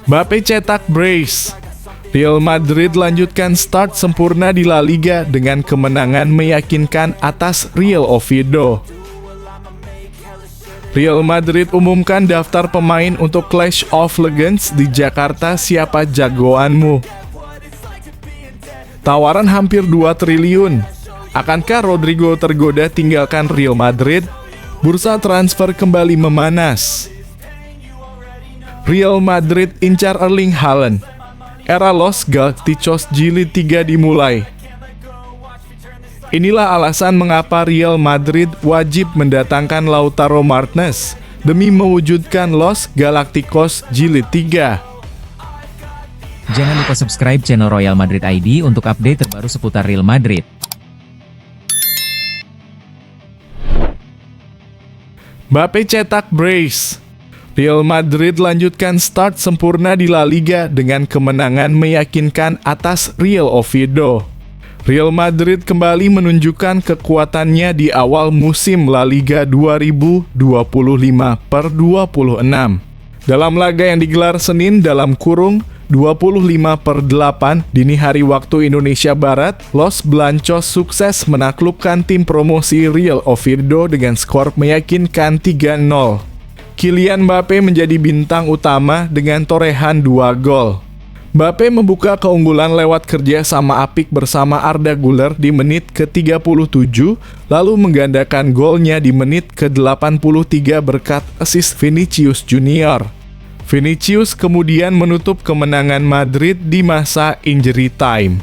Mbappe cetak brace. Real Madrid lanjutkan start sempurna di La Liga dengan kemenangan meyakinkan atas Real Oviedo. Real Madrid umumkan daftar pemain untuk Clash of Legends di Jakarta. Siapa jagoanmu? Tawaran hampir 2 triliun. Akankah Rodrigo tergoda tinggalkan Real Madrid? Bursa transfer kembali memanas. Real Madrid incar Erling Haaland. Era Los Galacticos Jilid 3 dimulai. Inilah alasan mengapa Real Madrid wajib mendatangkan Lautaro Martinez demi mewujudkan Los Galacticos Jilid 3. Jangan lupa subscribe channel Royal Madrid ID untuk update terbaru seputar Real Madrid. Mbappe cetak brace. Real Madrid lanjutkan start sempurna di La Liga dengan kemenangan meyakinkan atas Real Oviedo. Real Madrid kembali menunjukkan kekuatannya di awal musim La Liga 2025/26. Dalam laga yang digelar Senin (25/8) dini hari waktu Indonesia Barat, Los Blancos sukses menaklukkan tim promosi Real Oviedo dengan skor meyakinkan 3-0. Kylian Mbappe menjadi bintang utama dengan torehan 2 gol. Mbappe membuka keunggulan lewat kerja sama apik bersama Arda Güler di menit ke-37, lalu menggandakan golnya di menit ke-83 berkat assist Vinicius Junior. Vinicius kemudian menutup kemenangan Madrid di masa injury time.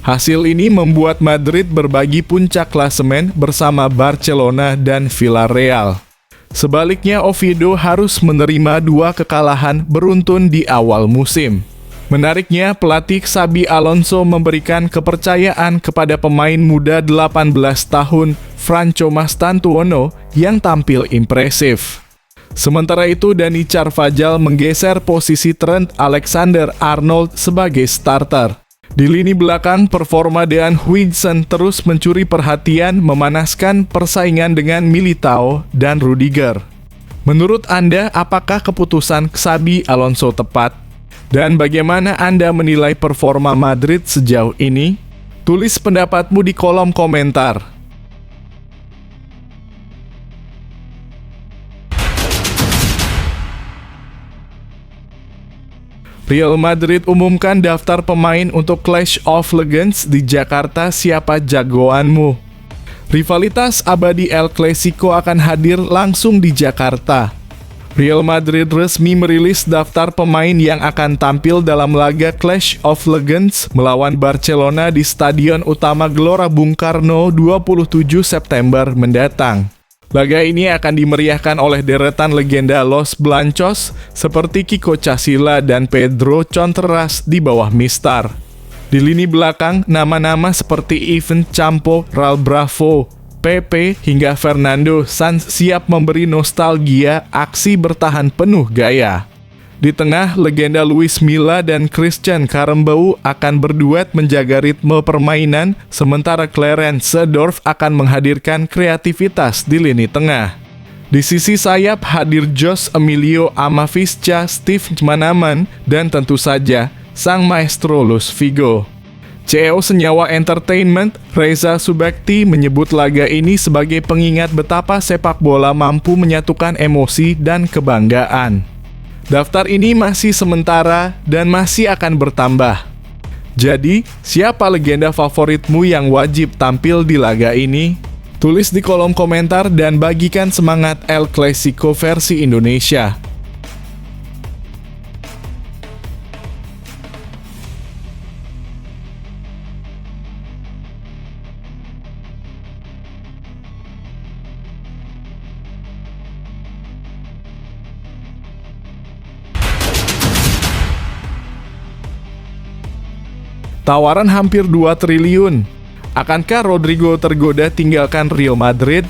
Hasil ini membuat Madrid berbagi puncak klasemen bersama Barcelona dan Villarreal. Sebaliknya, Oviedo harus menerima 2 kekalahan beruntun di awal musim. Menariknya, pelatih Xabi Alonso memberikan kepercayaan kepada pemain muda 18 tahun Franco Mastantuono yang tampil impresif. Sementara itu, Dani Carvajal menggeser posisi Trent Alexander-Arnold sebagai starter. Di lini belakang, performa Dean Huijsen terus mencuri perhatian, memanaskan persaingan dengan Militao dan Rudiger. Menurut Anda, apakah keputusan Xabi Alonso tepat? Dan bagaimana Anda menilai performa Madrid sejauh ini? Tulis pendapatmu di kolom komentar. Real Madrid umumkan daftar pemain untuk Clash of Legends di Jakarta. Siapa jagoanmu? Rivalitas abadi El Clasico akan hadir langsung di Jakarta. Real Madrid resmi merilis daftar pemain yang akan tampil dalam laga Clash of Legends melawan Barcelona di Stadion Utama Gelora Bung Karno 27 September mendatang. Laga ini akan dimeriahkan oleh deretan legenda Los Blancos seperti Kiko Casilla dan Pedro Contreras di bawah Mistar. Di lini belakang, nama-nama seperti Ivan Campo, Raul Bravo, Pepe hingga Fernando Sanz siap memberi nostalgia aksi bertahan penuh gaya. Di tengah, legenda Luis Milla dan Christian Karembeu akan berduet menjaga ritme permainan, sementara Clarence Seedorf akan menghadirkan kreativitas di lini tengah. Di sisi sayap hadir Jose Emilio Amavisca, Steve Manaman, dan tentu saja sang maestro Luis Figo. CEO Senyawa Entertainment, Reza Subakti, menyebut laga ini sebagai pengingat betapa sepak bola mampu menyatukan emosi dan kebanggaan. Daftar ini masih sementara dan masih akan bertambah. Jadi, siapa legenda favoritmu yang wajib tampil di laga ini? Tulis di kolom komentar dan bagikan semangat El Clasico versi Indonesia. Tawaran hampir 2 triliun. Akankah Rodrigo tergoda tinggalkan Real Madrid?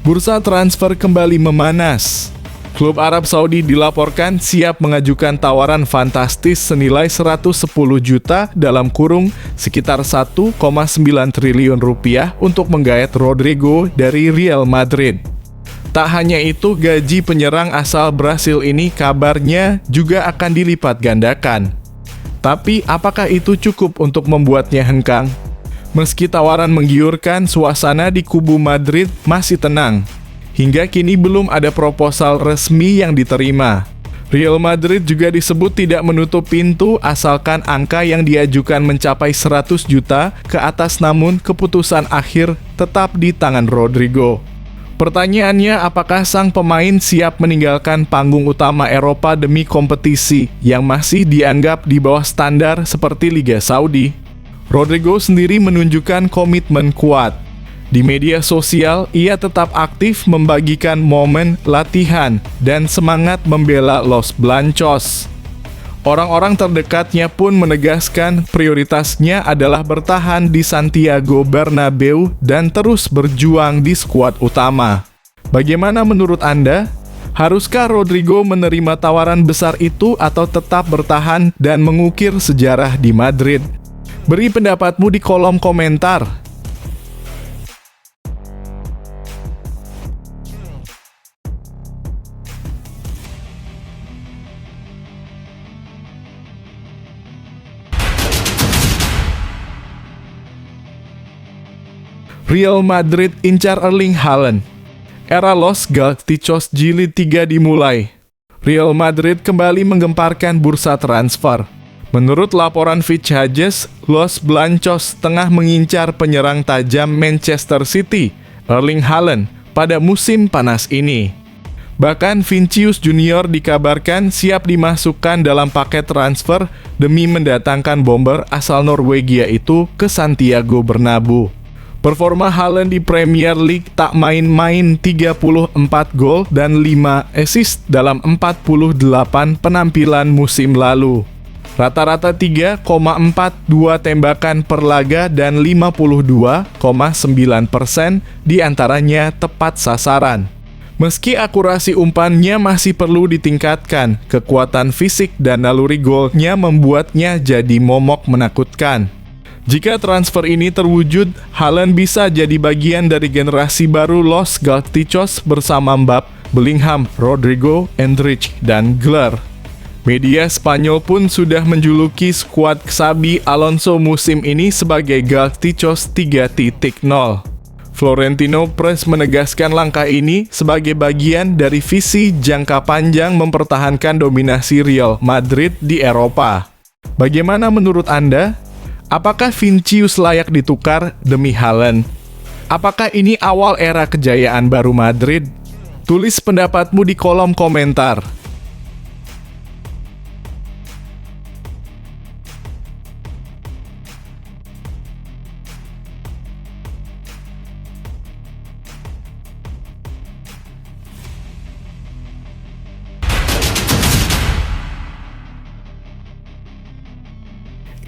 Bursa transfer kembali memanas. Klub Arab Saudi dilaporkan siap mengajukan tawaran fantastis senilai 110 juta sekitar 1,9 triliun rupiah untuk menggait Rodrigo dari Real Madrid. Tak hanya itu, gaji penyerang asal Brasil ini kabarnya juga akan dilipat gandakan. Tapi apakah itu cukup untuk membuatnya hengkang? Meski tawaran menggiurkan, suasana di kubu Madrid masih tenang. Hingga kini belum ada proposal resmi yang diterima. Real Madrid juga disebut tidak menutup pintu asalkan angka yang diajukan mencapai 100 juta ke atas, namun keputusan akhir tetap di tangan Rodrigo. Pertanyaannya, apakah sang pemain siap meninggalkan panggung utama Eropa demi kompetisi yang masih dianggap di bawah standar seperti Liga Saudi? Rodrigo sendiri menunjukkan komitmen kuat. Di media sosial, ia tetap aktif membagikan momen latihan dan semangat membela Los Blancos. Orang-orang terdekatnya pun menegaskan prioritasnya adalah bertahan di Santiago Bernabeu dan terus berjuang di skuad utama. Bagaimana menurut Anda? Haruskah Rodrigo menerima tawaran besar itu atau tetap bertahan dan mengukir sejarah di Madrid? Beri pendapatmu di kolom komentar. Real Madrid incar Erling Haaland. Era Los Galacticos Jilid 3 dimulai. Real Madrid kembali menggemparkan bursa transfer. Menurut laporan Fitch Hedges, Los Blancos tengah mengincar penyerang tajam Manchester City, Erling Haaland, pada musim panas ini. Bahkan Vinicius Junior dikabarkan siap dimasukkan dalam paket transfer demi mendatangkan bomber asal Norwegia itu ke Santiago Bernabeu. Performa Haaland di Premier League tak main-main, 34 gol dan 5 assist dalam 48 penampilan musim lalu. Rata-rata 3,42 tembakan per laga dan 52,9% diantaranya tepat sasaran. Meski akurasi umpannya masih perlu ditingkatkan, kekuatan fisik dan naluri golnya membuatnya jadi momok menakutkan. Jika transfer ini terwujud, Haaland bisa jadi bagian dari generasi baru Los Galacticos bersama Mbappe, Bellingham, Rodrigo, Endrick, dan Güler. Media Spanyol pun sudah menjuluki skuad Xabi Alonso musim ini sebagai Galacticos 3.0. Florentino Perez menegaskan langkah ini sebagai bagian dari visi jangka panjang mempertahankan dominasi Real Madrid di Eropa. Bagaimana menurut Anda? Apakah Vinicius layak ditukar demi Haaland? Apakah ini awal era kejayaan baru Madrid? Tulis pendapatmu di kolom komentar.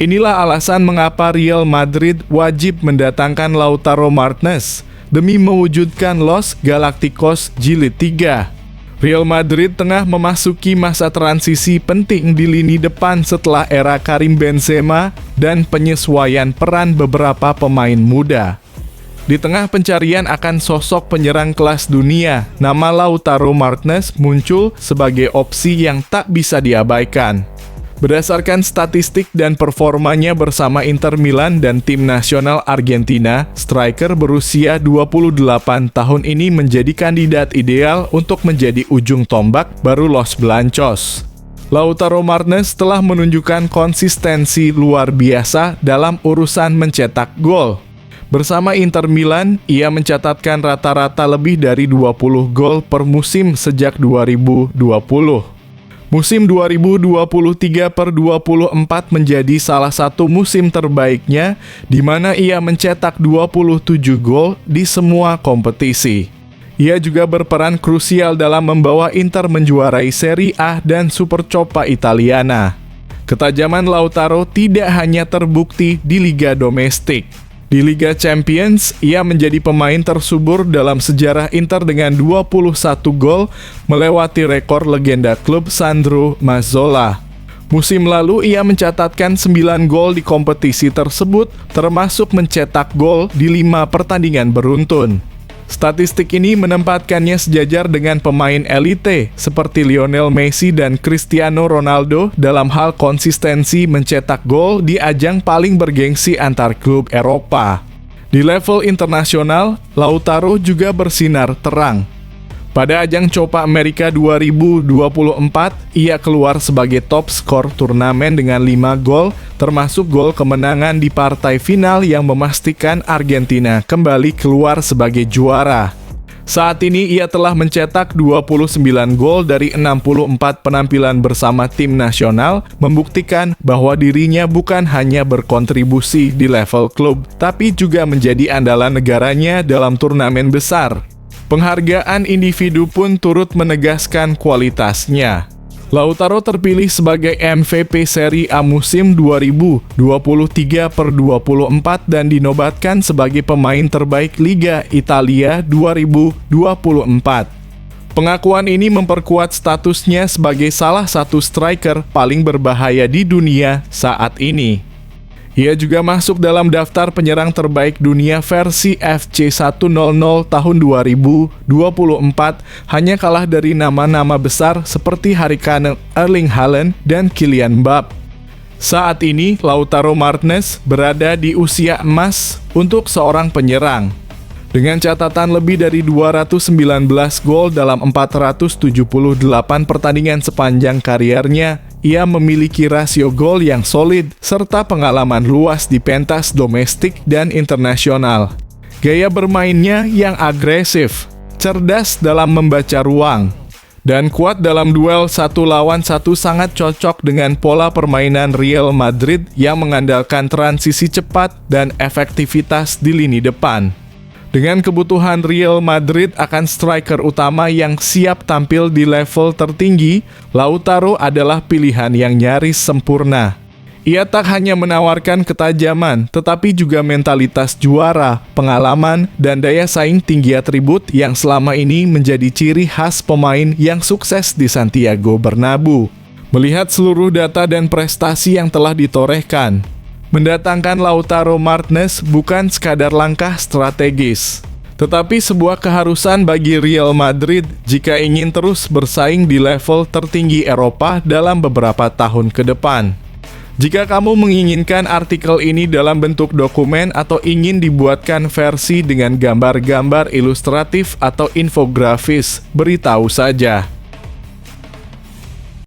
Inilah alasan mengapa Real Madrid wajib mendatangkan Lautaro Martinez demi mewujudkan Los Galacticos Jilid 3. Real Madrid tengah memasuki masa transisi penting di lini depan setelah era Karim Benzema dan penyesuaian peran beberapa pemain muda. Di tengah pencarian akan sosok penyerang kelas dunia, nama Lautaro Martinez muncul sebagai opsi yang tak bisa diabaikan. Berdasarkan statistik dan performanya bersama Inter Milan dan tim nasional Argentina, striker berusia 28 tahun ini menjadi kandidat ideal untuk menjadi ujung tombak baru Los Blancos. Lautaro Martinez telah menunjukkan konsistensi luar biasa dalam urusan mencetak gol. Bersama Inter Milan, ia mencatatkan rata-rata lebih dari 20 gol per musim sejak 2020. Musim 2023/24 menjadi salah satu musim terbaiknya, di mana ia mencetak 27 gol di semua kompetisi. Ia juga berperan krusial dalam membawa Inter menjuarai Serie A dan Supercoppa Italiana. Ketajaman Lautaro tidak hanya terbukti di liga domestik. Di Liga Champions, ia menjadi pemain tersubur dalam sejarah Inter dengan 21 gol, melewati rekor legenda klub Sandro Mazzola. Musim lalu, ia mencatatkan 9 gol di kompetisi tersebut, termasuk mencetak gol di 5 pertandingan beruntun. Statistik ini menempatkannya sejajar dengan pemain elite seperti Lionel Messi dan Cristiano Ronaldo dalam hal konsistensi mencetak gol di ajang paling bergengsi antar klub Eropa. Di level internasional, Lautaro juga bersinar terang. Pada ajang Copa America 2024, ia keluar sebagai top skor turnamen dengan 5 gol, termasuk gol kemenangan di partai final yang memastikan Argentina kembali keluar sebagai juara. Saat ini ia telah mencetak 29 gol dari 64 penampilan bersama tim nasional, membuktikan bahwa dirinya bukan hanya berkontribusi di level klub, tapi juga menjadi andalan negaranya dalam turnamen besar. Penghargaan individu pun turut menegaskan kualitasnya. Lautaro terpilih sebagai MVP Serie A musim 2023/24 dan dinobatkan sebagai pemain terbaik Liga Italia 2024. Pengakuan ini memperkuat statusnya sebagai salah satu striker paling berbahaya di dunia saat ini. Ia juga masuk dalam daftar penyerang terbaik dunia versi FC 100 tahun 2024, hanya kalah dari nama-nama besar seperti Harry Kane, Erling Haaland, dan Kylian Mbappe. Saat ini, Lautaro Martinez berada di usia emas untuk seorang penyerang. Dengan catatan lebih dari 219 gol dalam 478 pertandingan sepanjang kariernya, ia memiliki rasio gol yang solid serta pengalaman luas di pentas domestik dan internasional. Gaya bermainnya yang agresif, cerdas dalam membaca ruang, dan kuat dalam duel 1 lawan 1 sangat cocok dengan pola permainan Real Madrid yang mengandalkan transisi cepat dan efektivitas di lini depan. Dengan kebutuhan Real Madrid akan striker utama yang siap tampil di level tertinggi, Lautaro adalah pilihan yang nyaris sempurna. Ia tak hanya menawarkan ketajaman, tetapi juga mentalitas juara, pengalaman, dan daya saing tinggi atribut yang selama ini menjadi ciri khas pemain yang sukses di Santiago Bernabeu. Melihat seluruh data dan prestasi yang telah ditorehkan, mendatangkan Lautaro Martinez bukan sekadar langkah strategis, tetapi sebuah keharusan bagi Real Madrid jika ingin terus bersaing di level tertinggi Eropa dalam beberapa tahun ke depan. Jika kamu menginginkan artikel ini dalam bentuk dokumen atau ingin dibuatkan versi dengan gambar-gambar ilustratif atau infografis, beritahu saja.